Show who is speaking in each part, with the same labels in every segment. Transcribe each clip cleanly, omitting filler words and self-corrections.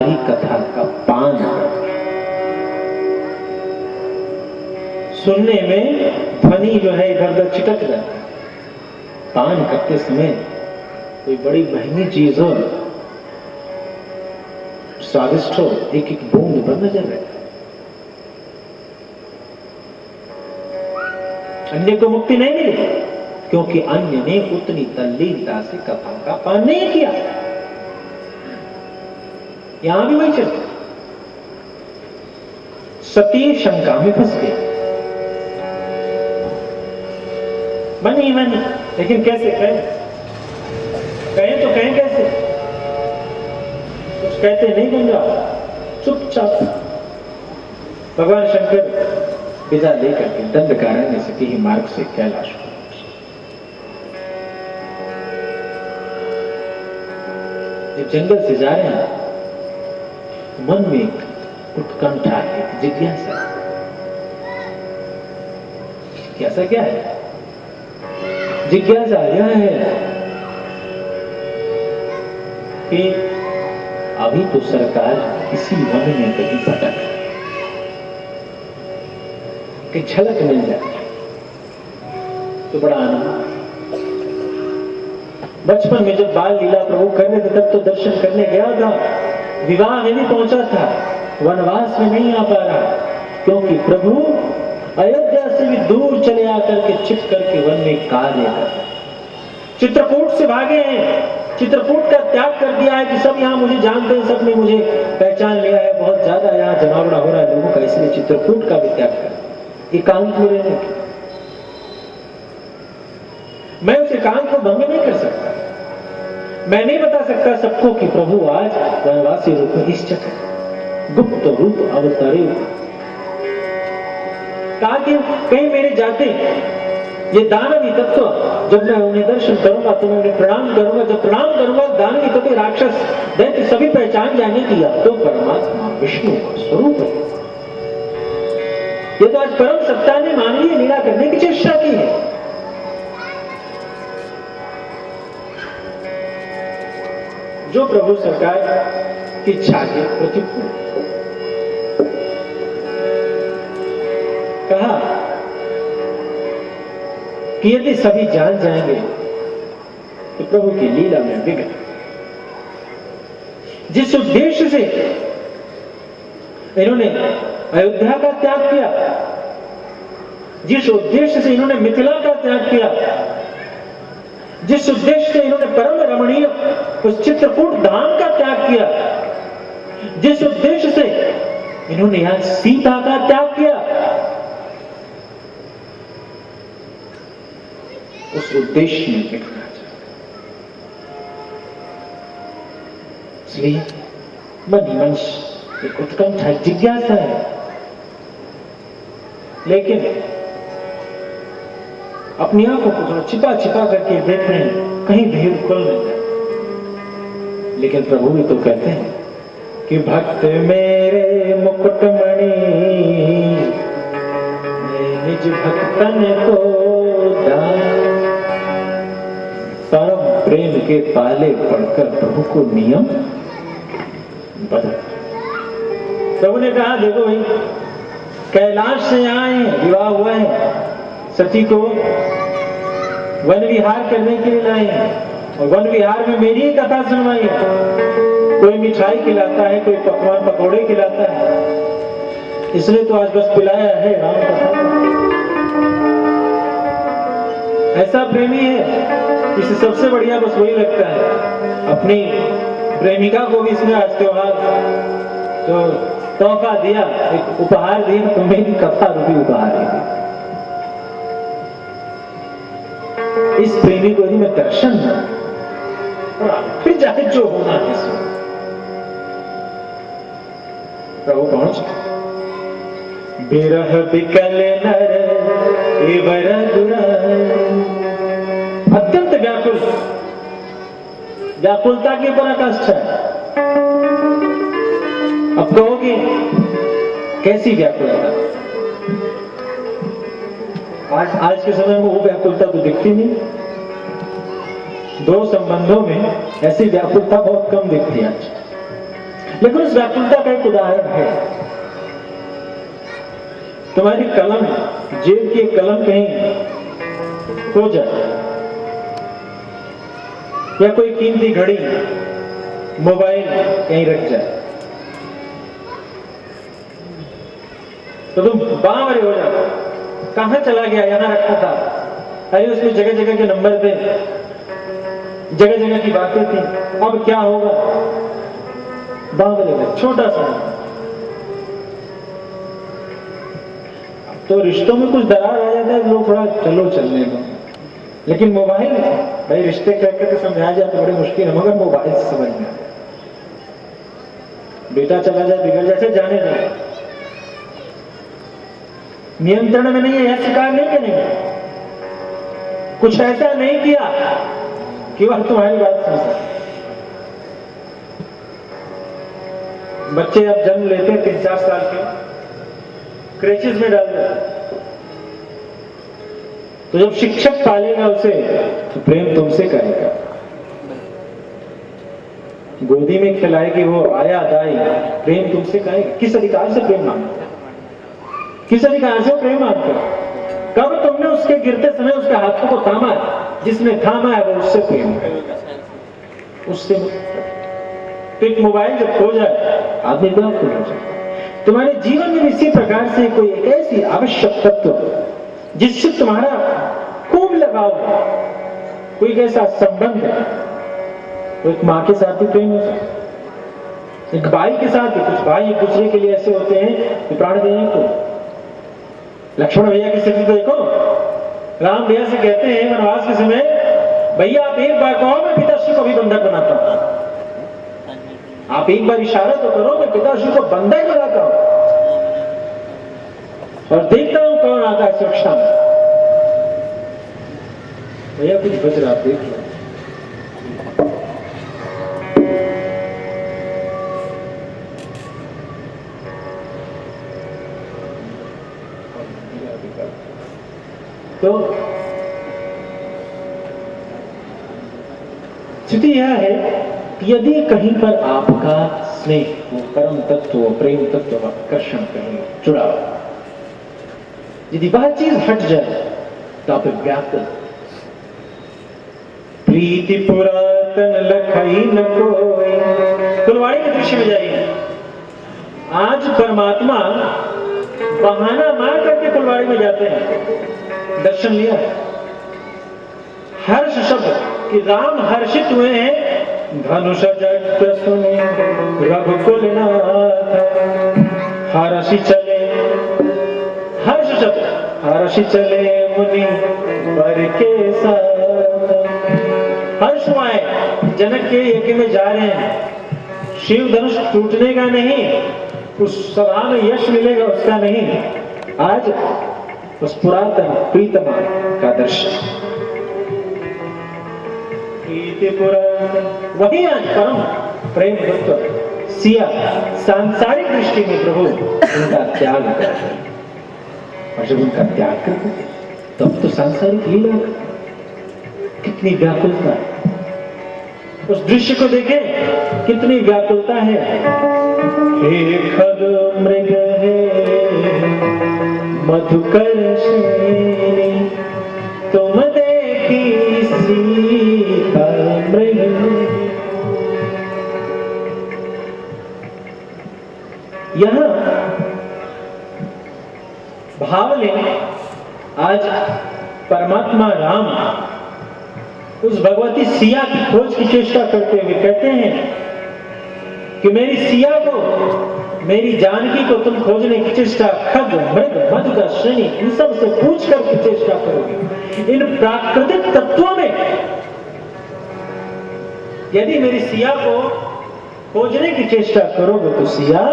Speaker 1: कथा का पान सुनने में ध्वनि जो है इधर उधर चिटक जाता है। पान करते समय कोई बड़ी महंगी चीज हो, स्वादिष्ट हो, एक एक बूंद पर नजर रहे। अन्य को मुक्ति नहीं मिली क्योंकि अन्य ने उतनी तल्लीनता से कथा का पान नहीं किया। यहां भी वही चलता, सती शंका में फंस गई। बनी लेकिन कैसे कहें तो कहें कैसे? कुछ कहते नहीं बन रहा, चुपचाप भगवान शंकर विदा लेकर के दंडकारण्य से ही मार्ग से कैलाश को जब जंगल से जा रहे हैं, मन में एक उत्कंठा है, एक जिज्ञासा। जिज्ञासा क्या है? जिज्ञासा यह है कि अभी तो सरकार इसी वन में कहीं भटक कि झलक मिल जाए तो बड़ा आनंद। बचपन में जब बाल लीला प्रभु करने थे तब तो दर्शन करने गया था, विवाह में भी पहुंचा था, वनवास में नहीं आ पा रहा क्योंकि प्रभु अयोध्या से भी दूर चले आकर के छिप करके वन में कार्य कर रहे। चित्रकूट से भागे हैं, चित्रकूट का त्याग कर दिया है कि सब यहां मुझे जानते हैं, सबने मुझे पहचान लिया है, बहुत ज्यादा यहां जमावड़ा हो रहा है लोगों का, इसलिए चित्रकूट का भी त्याग कर एकांत में रहने की। मैं उस एकांत को भंग नहीं कर सकता। मैं नहीं बता सकता सबको कि प्रभु आज वनवासी रूप में इस जगह गुप्त रूप अवतरे। कहा कि कहीं मेरे जाते ये दानवी तत्व, जब मैं उन्हें दर्शन करूंगा तो मैं उन्हें प्रणाम करूंगा, जब प्रणाम करूंगा दानवी तत्व राक्षस दैत्य सभी पहचान जाने की तो परमात्मा विष्णु का स्वरूप है। ये तो आज परम सत्ता ने मानवीय लीला करने की चेष्टा की है। जो प्रभु सरकार की इच्छा के प्रतिकूल। कहा कि यदि सभी जान जाएंगे तो प्रभु की लीला में बिगड़। जिस उद्देश्य से इन्होंने अयोध्या का त्याग किया, जिस उद्देश्य से इन्होंने मिथिला का त्याग किया, जिस उद्देश्य से इन्होंने परम रमणीय उस चित्रकूट धाम का त्याग किया, जिस उद्देश्य से इन्होंने यहां सीता का त्याग किया, उस उद्देश्य में बिगड़ना चाहता। इसलिए मन ही मन एक उत्कंठा, जिज्ञासा है, लेकिन अपनी आंखों को थोड़ा छिपा छिपा करके देख रहे हैं, कहीं भेद खुल नहीं जाए। लेकिन प्रभु भी तो कहते हैं कि भक्त मेरे मुकुटमणि निज भक्तन को दान। परम प्रेम के पाले पढ़कर प्रभु को नियम बदल। प्रभु ने कहा देखो भाई, कैलाश से आए, विवाह हुआ है, सती को वन विहार करने के लिए लाए हैं और वन विहार में मेरी ही कथा सुनवाई है। कोई मिठाई खिलाता है, कोई पकवान पकौड़े खिलाता है, इसलिए तो आज बस पिलाया है राम कथा। ऐसा प्रेमी है, इसे सबसे बढ़िया बस वही लगता है। अपनी प्रेमिका को भी इसने आज त्योहार तो तोहफा दिया, एक उपहार दिया, तो मेरी कथा रूपी उपहार दी। इस प्रेमी को ही मैं दर्शन और फिर जाके जो होना है सो। प्रभु पहुंच बिरह बिकल नर एवर अत्यंत व्याकुल, व्याकुलता की पराकाष्ठा है। अब कहोगे कैसी व्याकुलता? आज के समय में वो व्याकुलता तो दिखती नहीं। दो संबंधों में ऐसी व्याकुलता बहुत कम दिखती है आज। लेकिन उस व्याकुलता का एक उदाहरण है। तुम्हारी कलम, जेब की कलम कहीं खो जाए, या कोई कीमती घड़ी, मोबाइल कहीं रख जाए, तो तुम बावरे हो जाओ, कहां चला गया, यहां रखा था, अरे उसमें जगह जगह के नंबर थे, जगह जगह की बातें थी, अब क्या होगा, बावरे हो। छोटा सा तो रिश्तों में कुछ दरार आ जाता है, लोग थोड़ा चलो चलने दो, लेकिन मोबाइल भाई रिश्ते करके तो समझा जाए तो बड़ी मुश्किल है, मगर मोबाइल से समझना, बेटा चला जाए बिगड़ जैसे जाने जाए, नियंत्रण में नहीं है, यह स्वीकार नहीं करेंगे, कुछ ऐसा नहीं किया कि वह तुम्हारी बात सुन सके। बच्चे अब जन्म लेते 3-4 साल के, क्रेचेस में डाल देते, तो जब शिक्षक पालेगा उसे तो प्रेम तुमसे करेगा, गोदी में खिलाएगी वो आया दाई, प्रेम तुमसे करेगा। किस अधिकार से प्रेम मांगते, किस अधिकार से प्रेम मांगते? कब तुमने उसके गिरते समय उसके हाथों को थामा, जिसने थामा है वो उससे प्रेम करेगा, उससे। तो एक मोबाइल जब खो जाए आदमी व्याकुल हो जाए। तुम्हारे जीवन में इसी प्रकार से कोई एक ऐसी आवश्यक तत्व जिससे तुम्हारा खूब लगाव है, कोई ऐसा संबंध है, तो एक मां के साथ भी प्रेम हो सकता है, एक भाई के साथ भी। कुछ भाई एक दूसरे के लिए ऐसे होते हैं कि प्राण देने को। लक्ष्मण भैया की स्थिति देखो, राम भैया से कहते हैं वनवास के समय, भैया आप एक बार कहो मैं पिताश्री को भी बंधक बनाता हूं, आप एक बार इशारा तो करो, मैं पिताश्री को बंधक बनाता हूं और देखता हूं कौन आता है सुरक्षा में। भैया कुछ बच रहा, आप देख लो। तो स्थिति यह है कि यदि कहीं पर आपका स्नेह, वो परम तत्व, वो प्रेम तत्व, आकर्षण कहीं जुड़ा, यदि वह चीज हट जाए तो आप व्याकुल। प्रीति पुरातन लखई न कोई, फुलवाड़ी के दृश्य में जाइए। आज परमात्मा बहाना मार करके फुलवाड़ी में जाते हैं, दर्शन लिया। हर्ष शब्द कि राम हर्षित हुए हैं, धनुष जट सुने रघुकुल नाथ, हर्षि चले, हर्ष शब्द हर्षि चले मुनि वर के साथ। हर्ष हुआ है, जनक के यज्ञ में जा रहे हैं, शिव धनुष टूटने का नहीं, उस सभा में यश मिलेगा उसका नहीं, आज उस पुरातन प्रीतमा का दर्शन, प्रीति पुरातन, वही आज परम प्रेम तत्व सिया सांसारिक दृष्टि में प्रभु उनका त्याग करते हैं। और जब उनका त्याग करते हैं तब तो सांसारिक लीला, कितनी व्याकुलता है उस दृश्य को देखें, कितनी व्याकुलता है। हे खग मृग है मधुकर श्रेणी, तुम देखी सीता मृग। यहां भाव लें, आज परमात्मा राम उस भगवती सिया की खोज की चेष्टा करते हुए कहते हैं कि मेरी सिया को, मेरी जानकी को तुम खोजने की चेष्टा खग मृग मधुकर श्रेणी इन सब से पूछ कर की चेष्टा करोगे। इन प्राकृतिक तत्वों में यदि मेरी सिया को खोजने की चेष्टा करोगे तो सिया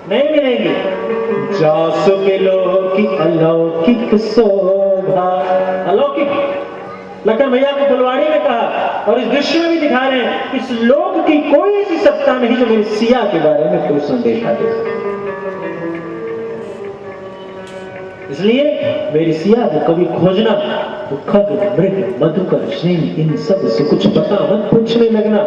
Speaker 1: नहीं मिलेगी। जासु मिलो की अलौकिक शोभा, अलौकिक लखन भैया को फुलवाड़ी में कहा और इस दृश्य में भी दिखा रहे हैं, इस लोक की कोई ऐसी सत्ता नहीं जो मेरी सिया के बारे में कोई संदेशा दे। इसलिए मेरी सिया को कभी खोजना तो खग मृग मधुकर श्रेणी इन सब से कुछ पता मत पूछने लगना।